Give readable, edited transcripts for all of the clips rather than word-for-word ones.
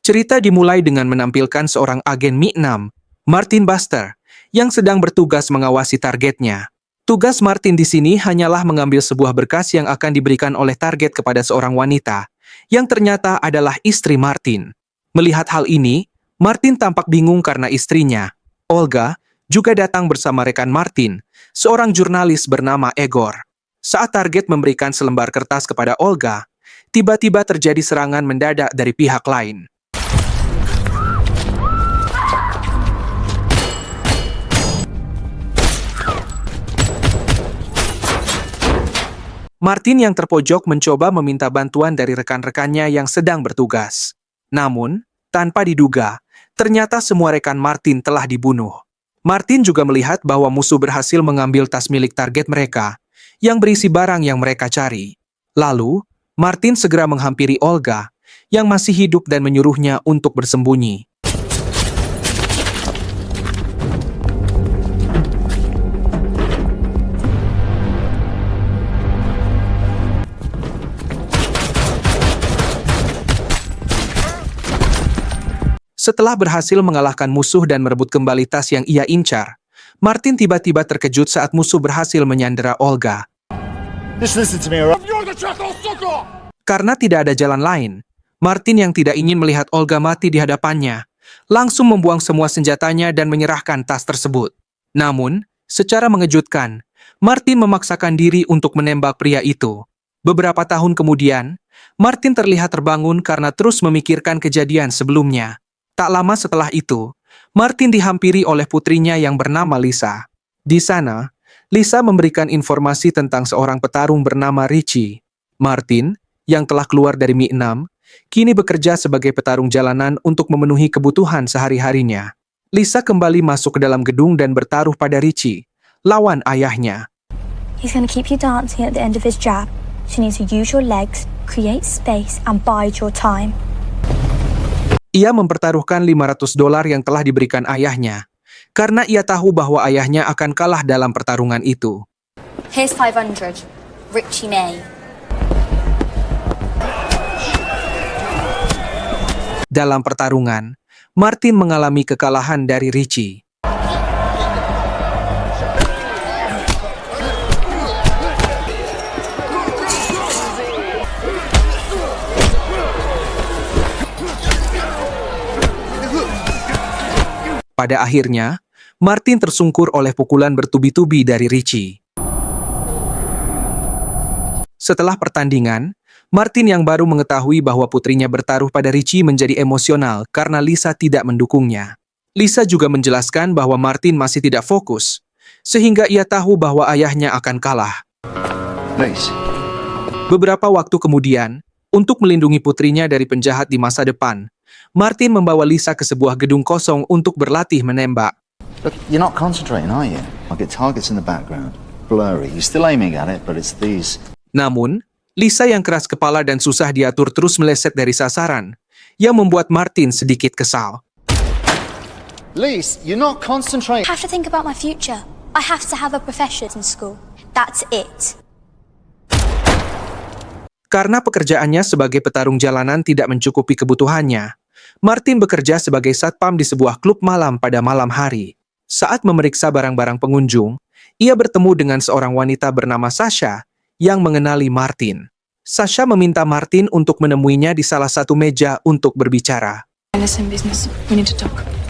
Cerita dimulai dengan menampilkan seorang agen Mi-6, Martin Buster, yang sedang bertugas mengawasi targetnya. Tugas Martin di sini hanyalah mengambil sebuah berkas yang akan diberikan oleh target kepada seorang wanita, yang ternyata adalah istri Martin. Melihat hal ini, Martin tampak bingung karena istrinya, Olga, juga datang bersama rekan Martin, seorang jurnalis bernama Egor. Saat target memberikan selembar kertas kepada Olga, tiba-tiba terjadi serangan mendadak dari pihak lain. Martin yang terpojok mencoba meminta bantuan dari rekan-rekannya yang sedang bertugas. Namun, tanpa diduga, ternyata semua rekan Martin telah dibunuh. Martin juga melihat bahwa musuh berhasil mengambil tas milik target mereka, yang berisi barang yang mereka cari. Lalu, Martin segera menghampiri Olga, yang masih hidup dan menyuruhnya untuk bersembunyi. Setelah berhasil mengalahkan musuh dan merebut kembali tas yang ia incar, Martin tiba-tiba terkejut saat musuh berhasil menyandera Olga. Karena tidak ada jalan lain, Martin yang tidak ingin melihat Olga mati di hadapannya, langsung membuang semua senjatanya dan menyerahkan tas tersebut. Namun, secara mengejutkan, Martin memaksakan diri untuk menembak pria itu. Beberapa tahun kemudian, Martin terlihat terbangun karena terus memikirkan kejadian sebelumnya. Tak lama setelah itu, Martin dihampiri oleh putrinya yang bernama Lisa. Di sana, Lisa memberikan informasi tentang seorang petarung bernama Richie. Martin, yang telah keluar dari Mi-6, kini bekerja sebagai petarung jalanan untuk memenuhi kebutuhan sehari-harinya. Lisa kembali masuk ke dalam gedung dan bertaruh pada Richie, lawan ayahnya. He's gonna keep you dancing at the end of his jab. So you need to use your legs, create space, and bide your time. Ia mempertaruhkan $500 yang telah diberikan ayahnya, karena ia tahu bahwa ayahnya akan kalah dalam pertarungan itu. Here's 500. Richie May. Dalam pertarungan, Martin mengalami kekalahan dari Richie. Pada akhirnya, Martin tersungkur oleh pukulan bertubi-tubi dari Richie. Setelah pertandingan, Martin yang baru mengetahui bahwa putrinya bertaruh pada Richie menjadi emosional karena Lisa tidak mendukungnya. Lisa juga menjelaskan bahwa Martin masih tidak fokus, sehingga ia tahu bahwa ayahnya akan kalah. Nice. Beberapa waktu kemudian, untuk melindungi putrinya dari penjahat di masa depan, Martin membawa Lisa ke sebuah gedung kosong untuk berlatih menembak. Look, you're not concentrating, are you? I get targets in the background. Blurry. You're still aiming at it, but it's these. Namun, Lisa yang keras kepala dan susah diatur terus meleset dari sasaran, yang membuat Martin sedikit kesal. Lise, you're not concentrating. I have to think about my future. I have to have a profession in school. That's it. Karena pekerjaannya sebagai petarung jalanan tidak mencukupi kebutuhannya, Martin bekerja sebagai satpam di sebuah klub malam pada malam hari. Saat memeriksa barang-barang pengunjung, ia bertemu dengan seorang wanita bernama Sasha yang mengenali Martin. Sasha meminta Martin untuk menemuinya di salah satu meja untuk berbicara.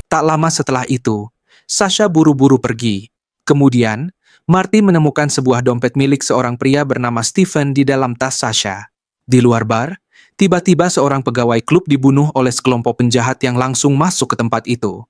Tak lama setelah itu, Sasha buru-buru pergi. Kemudian, Martin menemukan sebuah dompet milik seorang pria bernama Stephen di dalam tas Sasha. Di luar bar, tiba-tiba seorang pegawai klub dibunuh oleh sekelompok penjahat yang langsung masuk ke tempat itu.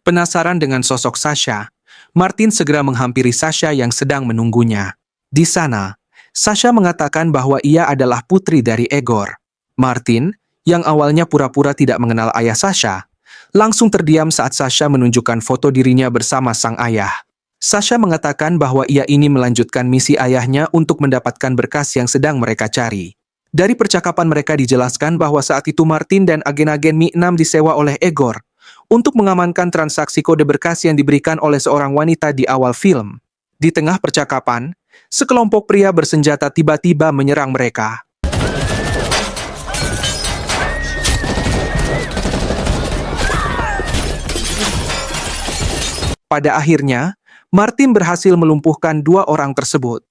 Penasaran dengan sosok Sasha, Martin segera menghampiri Sasha yang sedang menunggunya. Di sana, Sasha mengatakan bahwa ia adalah putri dari Egor. Martin, yang awalnya pura-pura tidak mengenal ayah Sasha, langsung terdiam saat Sasha menunjukkan foto dirinya bersama sang ayah. Sasha mengatakan bahwa ia ingin melanjutkan misi ayahnya untuk mendapatkan berkas yang sedang mereka cari. Dari percakapan mereka dijelaskan bahwa saat itu Martin dan agen-agen Mi-6 disewa oleh Egor untuk mengamankan transaksi kode berkas yang diberikan oleh seorang wanita di awal film. Di tengah percakapan, sekelompok pria bersenjata tiba-tiba menyerang mereka. Pada akhirnya, Martin berhasil melumpuhkan 2 orang tersebut.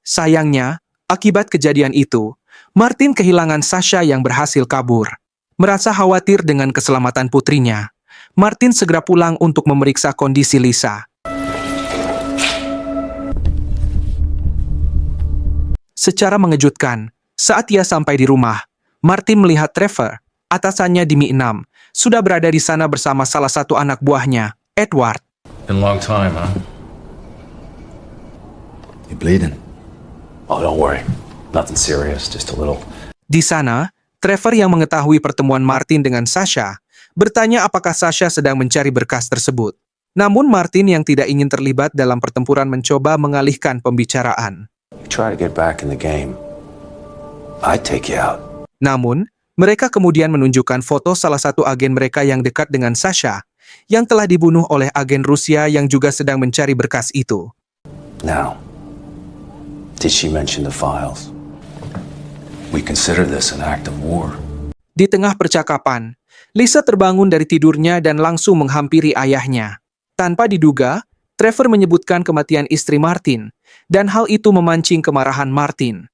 Sayangnya, akibat kejadian itu, Martin kehilangan Sasha yang berhasil kabur. Merasa khawatir dengan keselamatan putrinya, Martin segera pulang untuk memeriksa kondisi Lisa. Secara mengejutkan, saat ia sampai di rumah, Martin melihat Trevor, atasannya di Mi 6, sudah berada di sana bersama salah satu anak buahnya, Edward. Been a long time, huh? You're bleeding. Oh, don't worry. Nothing serious, just a little. Di sana, Trevor yang mengetahui pertemuan Martin dengan Sasha, bertanya apakah Sasha sedang mencari berkas tersebut. Namun Martin yang tidak ingin terlibat dalam pertempuran mencoba mengalihkan pembicaraan. You try to get back in the game, I'd take you out. Namun, mereka kemudian menunjukkan foto salah satu agen mereka yang dekat dengan Sasha, yang telah dibunuh oleh agen Rusia yang juga sedang mencari berkas itu. Now, did she mention the files? We consider this an act of war. Di tengah percakapan, Lisa terbangun dari tidurnya dan langsung menghampiri ayahnya. Tanpa diduga, Trevor menyebutkan kematian istri Martin, dan hal itu memancing kemarahan Martin.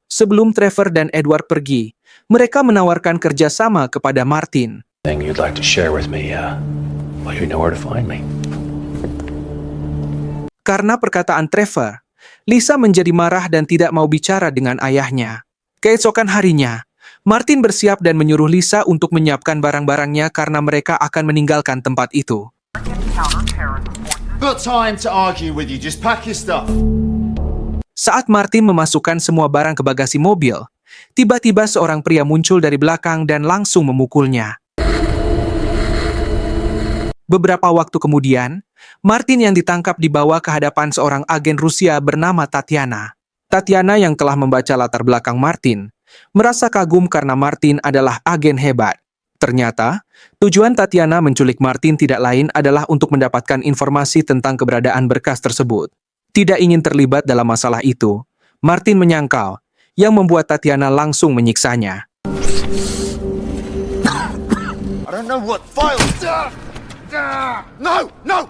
Sebelum Trevor dan Edward pergi, mereka menawarkan kerjasama kepada Martin. Thing you'd like to share with me, well, you know where to find me. Karena perkataan Trevor, Lisa menjadi marah dan tidak mau bicara dengan ayahnya. Keesokan harinya, Martin bersiap dan menyuruh Lisa untuk menyiapkan barang-barangnya karena mereka akan meninggalkan tempat itu. Got time to argue with you. Just pack your stuff. Saat Martin memasukkan semua barang ke bagasi mobil, tiba-tiba seorang pria muncul dari belakang dan langsung memukulnya. Beberapa waktu kemudian, Martin yang ditangkap dibawa ke hadapan seorang agen Rusia bernama Tatiana. Tatiana yang telah membaca latar belakang Martin, merasa kagum karena Martin adalah agen hebat. Ternyata, tujuan Tatiana menculik Martin tidak lain adalah untuk mendapatkan informasi tentang keberadaan berkas tersebut. Tidak ingin terlibat dalam masalah itu, Martin menyangkal, yang membuat Tatiana langsung menyiksanya. I don't know what files. No, no.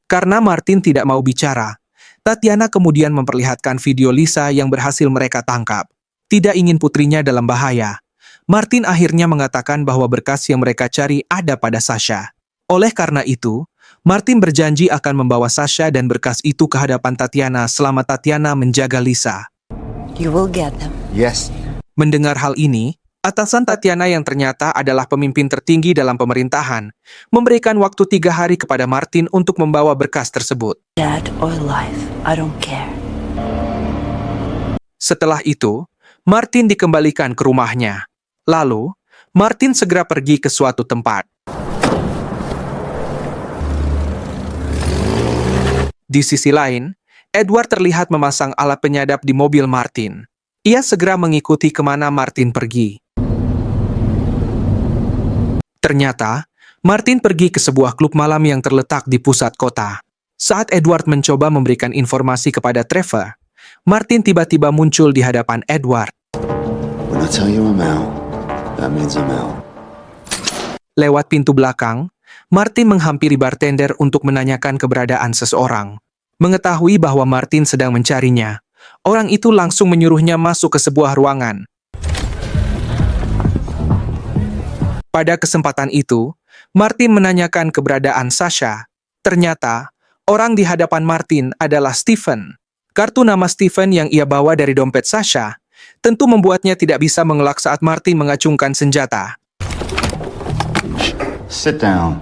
Karena Martin tidak mau bicara, Tatiana kemudian memperlihatkan video Lisa yang berhasil mereka tangkap. Tidak ingin putrinya dalam bahaya, Martin akhirnya mengatakan bahwa berkas yang mereka cari ada pada Sasha. Oleh karena itu, Martin berjanji akan membawa Sasha dan berkas itu ke hadapan Tatiana selama Tatiana menjaga Lisa. You will get them. Yes. Mendengar hal ini, atasan Tatiana yang ternyata adalah pemimpin tertinggi dalam pemerintahan, memberikan waktu 3 hari kepada Martin untuk membawa berkas tersebut. Dead or alive, I don't care. Setelah itu, Martin dikembalikan ke rumahnya. Lalu, Martin segera pergi ke suatu tempat. Di sisi lain, Edward terlihat memasang alat penyadap di mobil Martin. Ia segera mengikuti kemana Martin pergi. Ternyata, Martin pergi ke sebuah klub malam yang terletak di pusat kota. Saat Edward mencoba memberikan informasi kepada Trevor, Martin tiba-tiba muncul di hadapan Edward. When I tell you I'm out, that means I'm out. Lewat pintu belakang, Martin menghampiri bartender untuk menanyakan keberadaan seseorang. Mengetahui bahwa Martin sedang mencarinya, orang itu langsung menyuruhnya masuk ke sebuah ruangan. Pada kesempatan itu, Martin menanyakan keberadaan Sasha. Ternyata, orang di hadapan Martin adalah Stephen. Kartu nama Stephen yang ia bawa dari dompet Sasha tentu membuatnya tidak bisa mengelak saat Martin mengacungkan senjata. Sit down.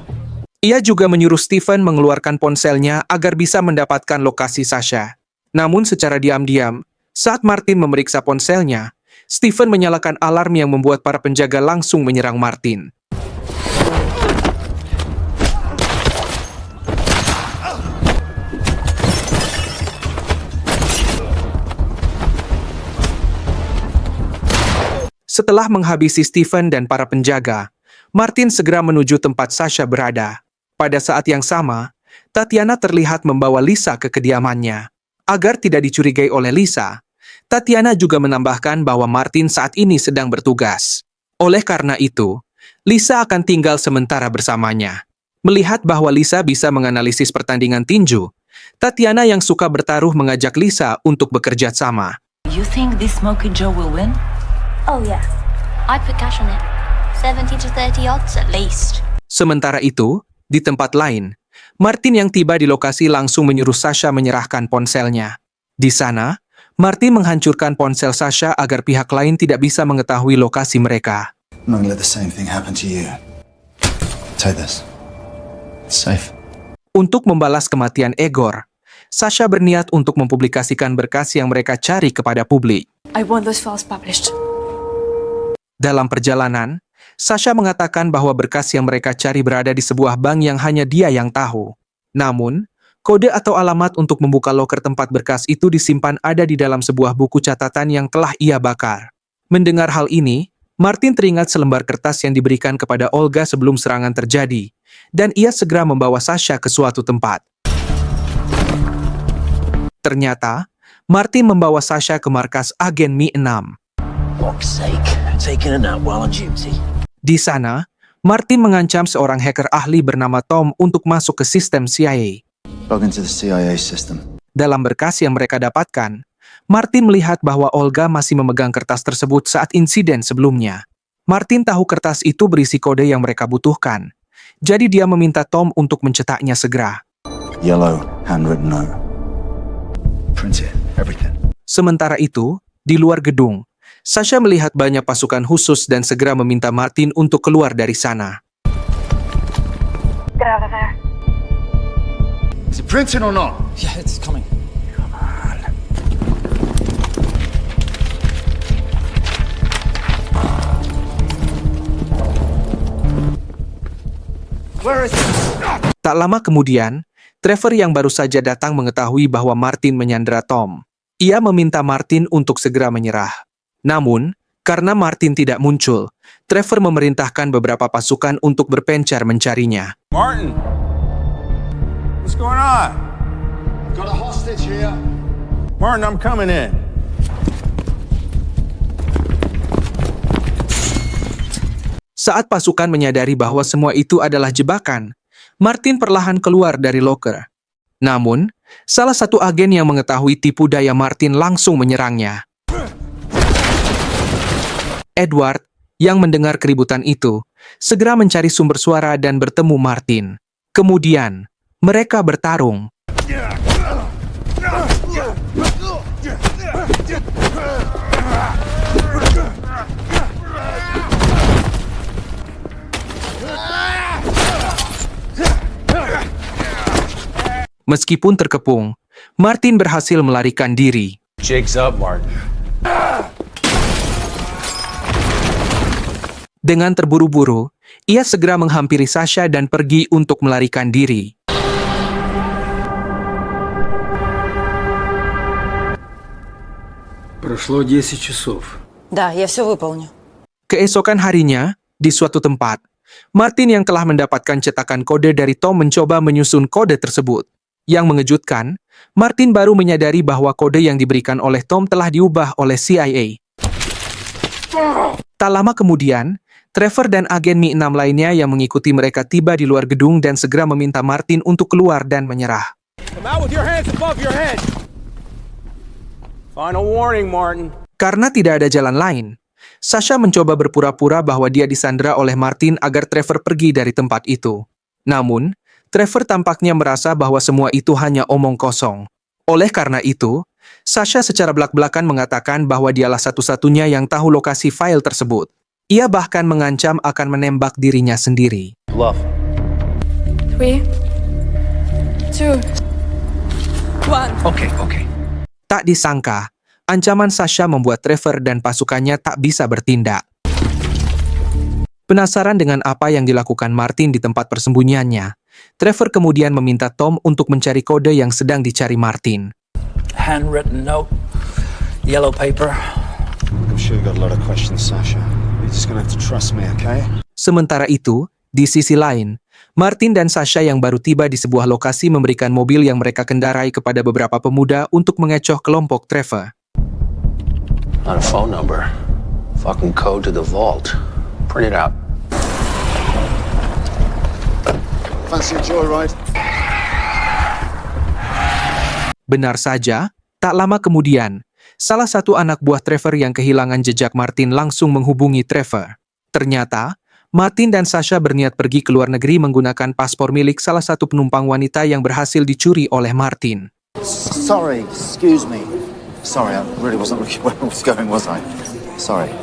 Ia juga menyuruh Stephen mengeluarkan ponselnya agar bisa mendapatkan lokasi Sasha. Namun secara diam-diam, saat Martin memeriksa ponselnya, Stephen menyalakan alarm yang membuat para penjaga langsung menyerang Martin. Setelah menghabisi Stephen dan para penjaga, Martin segera menuju tempat Sasha berada. Pada saat yang sama, Tatiana terlihat membawa Lisa ke kediamannya. Agar tidak dicurigai oleh Lisa, Tatiana juga menambahkan bahwa Martin saat ini sedang bertugas. Oleh karena itu, Lisa akan tinggal sementara bersamanya. Melihat bahwa Lisa bisa menganalisis pertandingan tinju, Tatiana yang suka bertaruh mengajak Lisa untuk bekerja sama. You think this Smoky Joe will win? Oh yeah. I'd put cash on it. 70 to 30 odds at least. Sementara itu, di tempat lain, Martin yang tiba di lokasi langsung menyuruh Sasha menyerahkan ponselnya. Di sana, Martin menghancurkan ponsel Sasha agar pihak lain tidak bisa mengetahui lokasi mereka. I'm not gonna let the same thing happen to you. Take this. It's safe. Untuk membalas kematian Egor, Sasha berniat untuk mempublikasikan berkas yang mereka cari kepada publik. I want those files published. Dalam perjalanan, Sasha mengatakan bahwa berkas yang mereka cari berada di sebuah bank yang hanya dia yang tahu. Namun, kode atau alamat untuk membuka loker tempat berkas itu disimpan ada di dalam sebuah buku catatan yang telah ia bakar. Mendengar hal ini, Martin teringat selembar kertas yang diberikan kepada Olga sebelum serangan terjadi, dan ia segera membawa Sasha ke suatu tempat. Ternyata, Martin membawa Sasha ke markas agen Mi-6. Fuck's sake, taking a nap while on duty. Di sana, Martin mengancam seorang hacker ahli bernama Tom untuk masuk ke sistem CIA. Log into the CIA system. Dalam berkas yang mereka dapatkan, Martin melihat bahwa Olga masih memegang kertas tersebut saat insiden sebelumnya. Martin tahu kertas itu berisi kode yang mereka butuhkan, jadi dia meminta Tom untuk mencetaknya segera. Yellow, handwritten note. Print it, everything. Sementara itu, di luar gedung, Sasha melihat banyak pasukan khusus dan segera meminta Martin untuk keluar dari sana. Get out of there. Is it printed or not? Yeah, it's coming. Come on. Where is it? Tak lama kemudian, Trevor yang baru saja datang mengetahui bahwa Martin menyandera Tom. Ia meminta Martin untuk segera menyerah. Namun, karena Martin tidak muncul, Trevor memerintahkan beberapa pasukan untuk berpencar mencarinya. Martin! What's going on? Got a hostage here. Martin, I'm coming in. Saat pasukan menyadari bahwa semua itu adalah jebakan, Martin perlahan keluar dari loker. Namun, salah satu agen yang mengetahui tipu daya Martin langsung menyerangnya. Edward, yang mendengar keributan itu, segera mencari sumber suara dan bertemu Martin. Kemudian, mereka bertarung. Meskipun terkepung, Martin berhasil melarikan diri. Jake's up, Martin. Dengan terburu-buru, ia segera menghampiri Sasha dan pergi untuk melarikan diri. Прошло 10 часов. Да, я все выполню. Keesokan harinya, di suatu tempat, Martin yang telah mendapatkan cetakan kode dari Tom mencoba menyusun kode tersebut. Yang mengejutkan, Martin baru menyadari bahwa kode yang diberikan oleh Tom telah diubah oleh CIA. Tak lama kemudian, Trevor dan agen Mi-6 lainnya yang mengikuti mereka tiba di luar gedung dan segera meminta Martin untuk keluar dan menyerah. Come out with your hands above your head. Final warning, Martin. Karena tidak ada jalan lain, Sasha mencoba berpura-pura bahwa dia disandera oleh Martin agar Trevor pergi dari tempat itu. Namun, Trevor tampaknya merasa bahwa semua itu hanya omong kosong. Oleh karena itu, Sasha secara belak-belakan mengatakan bahwa dialah satu-satunya yang tahu lokasi file tersebut. Ia bahkan mengancam akan menembak dirinya sendiri. Bluff. 3, 2, 1. Okay. Tak disangka, ancaman Sasha membuat Trevor dan pasukannya tak bisa bertindak. Penasaran dengan apa yang dilakukan Martin di tempat persembunyiannya, Trevor kemudian meminta Tom untuk mencari kode yang sedang dicari Martin. Handwritten note, yellow paper. I'm sure you got a lot of questions, Sasha. You're just gonna have to trust me, okay? Sementara itu, di sisi lain, Martin dan Sasha yang baru tiba di sebuah lokasi memberikan mobil yang mereka kendarai kepada beberapa pemuda untuk mengecoh kelompok Trevor. Not a phone number. Fucking code to the vault. Print it out. Fancy a joyride? Benar saja, tak lama kemudian, salah satu anak buah Trevor yang kehilangan jejak Martin langsung menghubungi Trevor. Ternyata, Martin dan Sasha berniat pergi ke luar negeri menggunakan paspor milik salah satu penumpang wanita yang berhasil dicuri oleh Martin. Sorry, excuse me. Sorry, I really wasn't looking where I was going, was I? Sorry.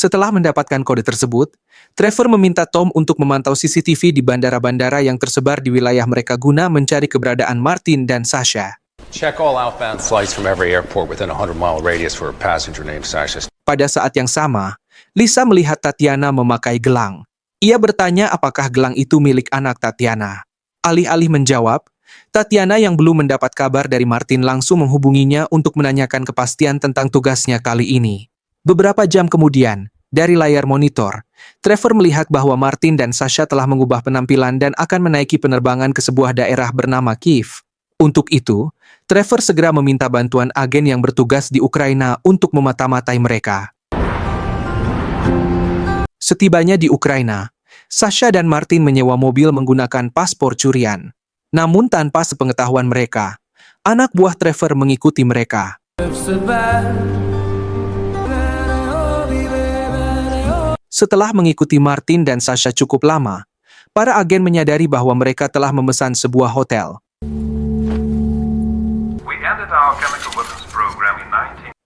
Setelah mendapatkan kode tersebut, Trevor meminta Tom untuk memantau CCTV di bandara-bandara yang tersebar di wilayah mereka guna mencari keberadaan Martin dan Sasha. Check all outbound flights from every airport within a 100-mile radius for a passenger named Sasha. Pada saat yang sama, Lisa melihat Tatiana memakai gelang. Ia bertanya apakah gelang itu milik anak Tatiana. Alih-alih menjawab, Tatiana yang belum mendapat kabar dari Martin langsung menghubunginya untuk menanyakan kepastian tentang tugasnya kali ini. Beberapa jam kemudian, dari layar monitor, Trevor melihat bahwa Martin dan Sasha telah mengubah penampilan dan akan menaiki penerbangan ke sebuah daerah bernama Kiev. Untuk itu, Trevor segera meminta bantuan agen yang bertugas di Ukraina untuk memata-matai mereka. Setibanya di Ukraina, Sasha dan Martin menyewa mobil menggunakan paspor curian. Namun tanpa sepengetahuan mereka, anak buah Trevor mengikuti mereka. Setelah mengikuti Martin dan Sasha cukup lama, para agen menyadari bahwa mereka telah memesan sebuah hotel.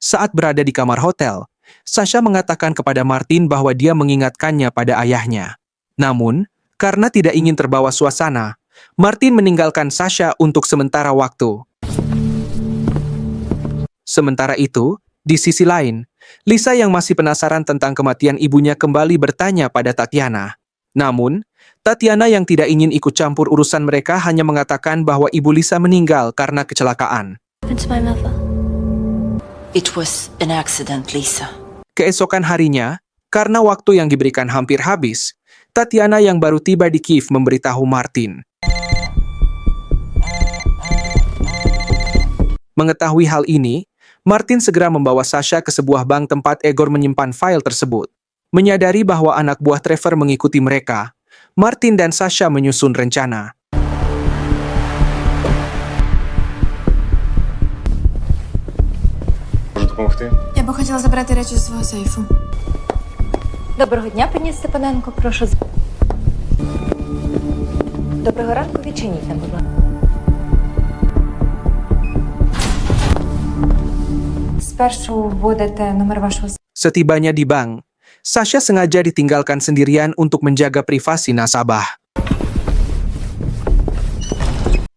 Saat berada di kamar hotel, Sasha mengatakan kepada Martin bahwa dia mengingatkannya pada ayahnya. Namun, karena tidak ingin terbawa suasana, Martin meninggalkan Sasha untuk sementara waktu. Sementara itu, di sisi lain, Lisa yang masih penasaran tentang kematian ibunya kembali bertanya pada Tatiana. Namun, Tatiana yang tidak ingin ikut campur urusan mereka hanya mengatakan bahwa ibu Lisa meninggal karena kecelakaan. Happened to my mother. It was an accident, Lisa. Keesokan harinya, karena waktu yang diberikan hampir habis, Tatiana yang baru tiba di Kiev memberitahu Martin. Mengetahui hal ini, Martin segera membawa Sasha ke sebuah bank tempat Egor menyimpan file tersebut. Menyadari bahwa anak buah Trevor mengikuti mereka, Martin dan Sasha menyusun rencana. Я би хотіла забрати речі з свого сейфу. Доброго дня, пані Степаненко, прошу. Доброго ранку, відчиніть нам, будь ласка. Спершу вводите номер вашого. Setibanya di bank, Sasha sengaja ditinggalkan sendirian untuk menjaga privasi nasabah.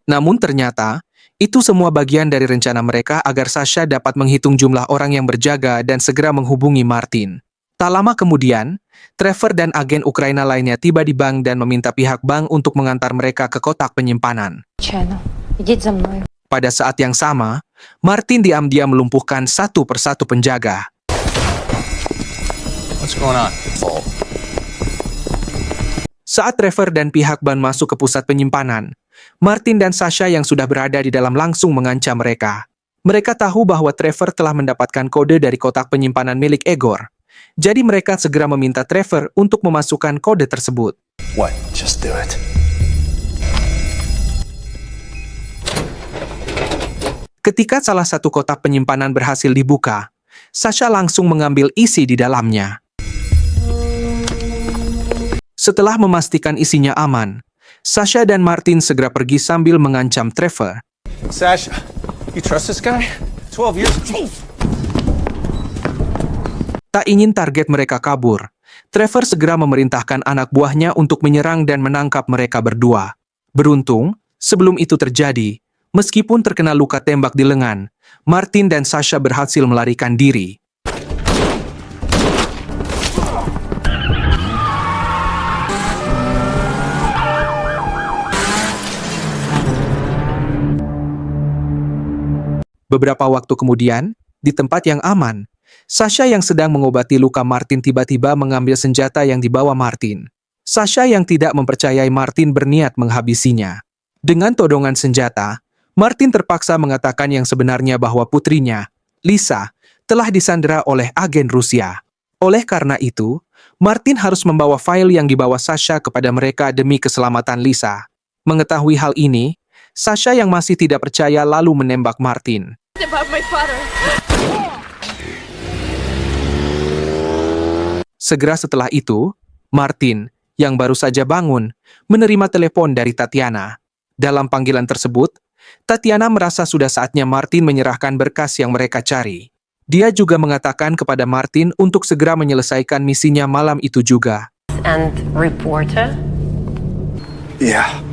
Namun ternyata, itu semua bagian dari rencana mereka agar Sasha dapat menghitung jumlah orang yang berjaga dan segera menghubungi Martin. Tak lama kemudian, Trevor dan agen Ukraina lainnya tiba di bank dan meminta pihak bank untuk mengantar mereka ke kotak penyimpanan. Звичайно. Ідіть за мною. Pada saat yang sama, Martin diam-diam melumpuhkan satu persatu penjaga. What's going on? Saat Trevor dan pihak bank masuk ke pusat penyimpanan, Martin dan Sasha yang sudah berada di dalam langsung mengancam mereka. Mereka tahu bahwa Trevor telah mendapatkan kode dari kotak penyimpanan milik Egor. Jadi mereka segera meminta Trevor untuk memasukkan kode tersebut. What? Just do it. Ketika salah satu kotak penyimpanan berhasil dibuka, Sasha langsung mengambil isi di dalamnya. Setelah memastikan isinya aman, Sasha dan Martin segera pergi sambil mengancam Trevor. Sasha, you trust this guy? 12 years. Tak ingin target mereka kabur, Trevor segera memerintahkan anak buahnya untuk menyerang dan menangkap mereka berdua. Beruntung, sebelum itu terjadi, meskipun terkena luka tembak di lengan, Martin dan Sasha berhasil melarikan diri. Beberapa waktu kemudian, di tempat yang aman, Sasha yang sedang mengobati luka Martin tiba-tiba mengambil senjata yang dibawa Martin. Sasha yang tidak mempercayai Martin berniat menghabisinya. Dengan todongan senjata, Martin terpaksa mengatakan yang sebenarnya bahwa putrinya, Lisa, telah disandera oleh agen Rusia. Oleh karena itu, Martin harus membawa file yang dibawa Sasha kepada mereka demi keselamatan Lisa. Mengetahui hal ini, Sasha yang masih tidak percaya lalu menembak Martin. Segera setelah itu, Martin, yang baru saja bangun, menerima telepon dari Tatiana. Dalam panggilan tersebut, Tatiana merasa sudah saatnya Martin menyerahkan berkas yang mereka cari. Dia juga mengatakan kepada Martin untuk segera menyelesaikan misinya malam itu juga. And reporter? Yeah,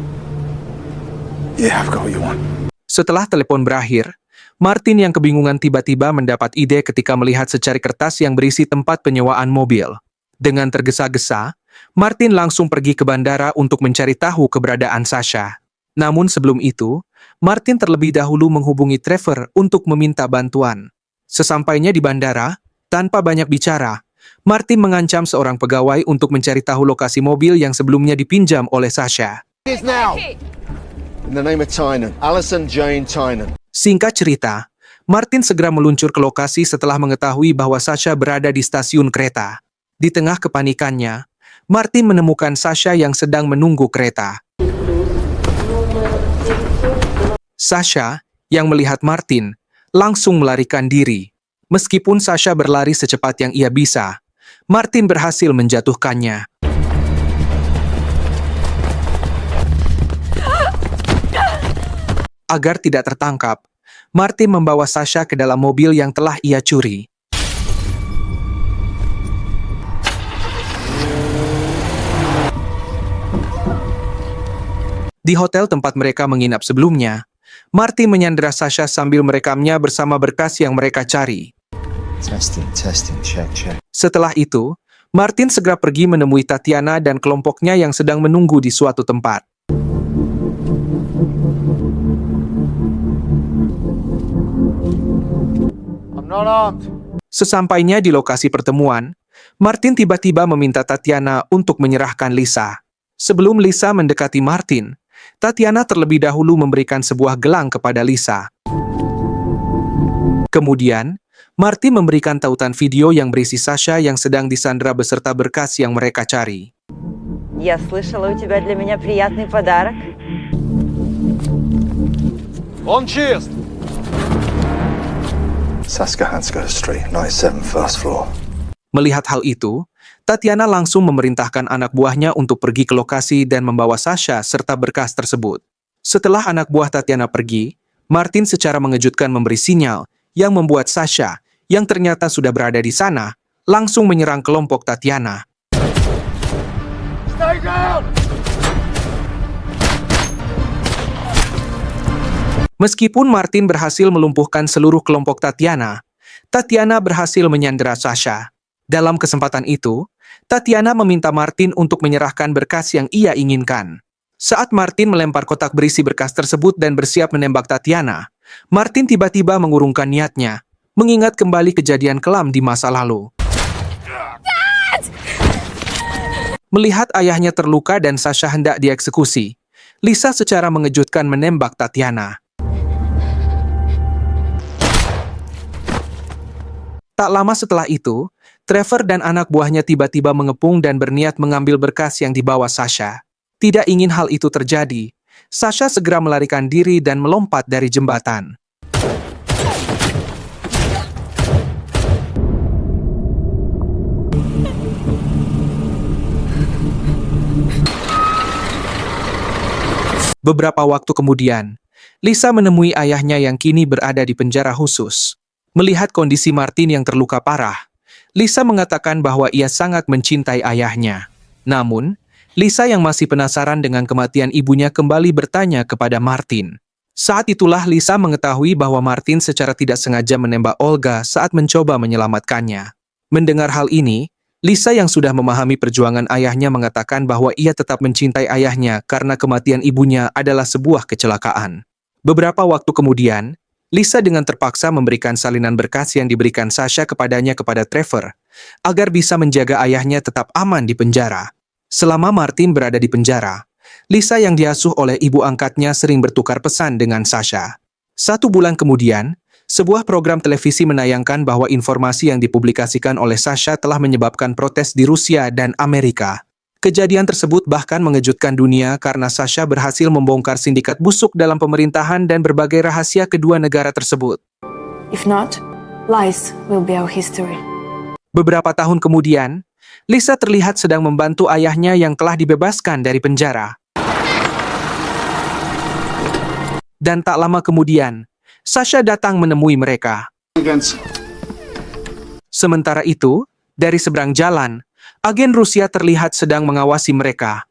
I've got what you want. Setelah telepon berakhir, Martin yang kebingungan tiba-tiba mendapat ide ketika melihat secari kertas yang berisi tempat penyewaan mobil. Dengan tergesa-gesa, Martin langsung pergi ke bandara untuk mencari tahu keberadaan Sasha. Namun sebelum itu, Martin terlebih dahulu menghubungi Trevor untuk meminta bantuan. Sesampainya di bandara, tanpa banyak bicara, Martin mengancam seorang pegawai untuk mencari tahu lokasi mobil yang sebelumnya dipinjam oleh Sasha. In the name of Tynan, Alison Jane Tynan. Singkat cerita, Martin segera meluncur ke lokasi setelah mengetahui bahwa Sasha berada di stasiun kereta. Di tengah kepanikannya, Martin menemukan Sasha yang sedang menunggu kereta. Sasha, yang melihat Martin, langsung melarikan diri. Meskipun Sasha berlari secepat yang ia bisa, Martin berhasil menjatuhkannya. Agar tidak tertangkap, Martin membawa Sasha ke dalam mobil yang telah ia curi. Di hotel tempat mereka menginap sebelumnya, Martin menyandera Sasha sambil merekamnya bersama berkas yang mereka cari. Testing, check. Setelah itu, Martin segera pergi menemui Tatiana dan kelompoknya yang sedang menunggu di suatu tempat. I'm not armed. Sesampainya di lokasi pertemuan, Martin tiba-tiba meminta Tatiana untuk menyerahkan Lisa. Sebelum Lisa mendekati Martin, Tatiana terlebih dahulu memberikan sebuah gelang kepada Lisa. Kemudian, Martin memberikan tautan video yang berisi Sasha yang sedang disandera beserta berkas yang mereka cari. Я слышала, у тебя для меня приятный подарок. On cheers. Susquehanna Street, 97 first floor. Melihat hal itu, Tatiana langsung memerintahkan anak buahnya untuk pergi ke lokasi dan membawa Sasha serta berkas tersebut. Setelah anak buah Tatiana pergi, Martin secara mengejutkan memberi sinyal yang membuat Sasha, yang ternyata sudah berada di sana, langsung menyerang kelompok Tatiana. Stay down. Meskipun Martin berhasil melumpuhkan seluruh kelompok Tatiana, Tatiana berhasil menyandera Sasha. Dalam kesempatan itu, Tatiana meminta Martin untuk menyerahkan berkas yang ia inginkan. Saat Martin melempar kotak berisi berkas tersebut dan bersiap menembak Tatiana, Martin tiba-tiba mengurungkan niatnya, mengingat kembali kejadian kelam di masa lalu. Melihat ayahnya terluka dan Sasha hendak dieksekusi, Lisa secara mengejutkan menembak Tatiana. Tak lama setelah itu, Trevor dan anak buahnya tiba-tiba mengepung dan berniat mengambil berkas yang dibawa Sasha. Tidak ingin hal itu terjadi, Sasha segera melarikan diri dan melompat dari jembatan. Beberapa waktu kemudian, Lisa menemui ayahnya yang kini berada di penjara khusus. Melihat kondisi Martin yang terluka parah, Lisa mengatakan bahwa ia sangat mencintai ayahnya. Namun, Lisa yang masih penasaran dengan kematian ibunya kembali bertanya kepada Martin. Saat itulah Lisa mengetahui bahwa Martin secara tidak sengaja menembak Olga saat mencoba menyelamatkannya. Mendengar hal ini, Lisa yang sudah memahami perjuangan ayahnya mengatakan bahwa ia tetap mencintai ayahnya karena kematian ibunya adalah sebuah kecelakaan. Beberapa waktu kemudian, Lisa dengan terpaksa memberikan salinan berkas yang diberikan Sasha kepadanya kepada Trevor, agar bisa menjaga ayahnya tetap aman di penjara. Selama Martin berada di penjara, Lisa yang diasuh oleh ibu angkatnya sering bertukar pesan dengan Sasha. 1 bulan kemudian, Sebuah program televisi menayangkan bahwa informasi yang dipublikasikan oleh Sasha telah menyebabkan protes di Rusia dan Amerika. Kejadian tersebut bahkan mengejutkan dunia karena Sasha berhasil membongkar sindikat busuk dalam pemerintahan dan berbagai rahasia kedua negara tersebut. If not, lies will be our history. Beberapa tahun kemudian, Lisa terlihat sedang membantu ayahnya yang telah dibebaskan dari penjara. Dan tak lama kemudian, Sasha datang menemui mereka. Sementara itu, dari seberang jalan, agen Rusia terlihat sedang mengawasi mereka.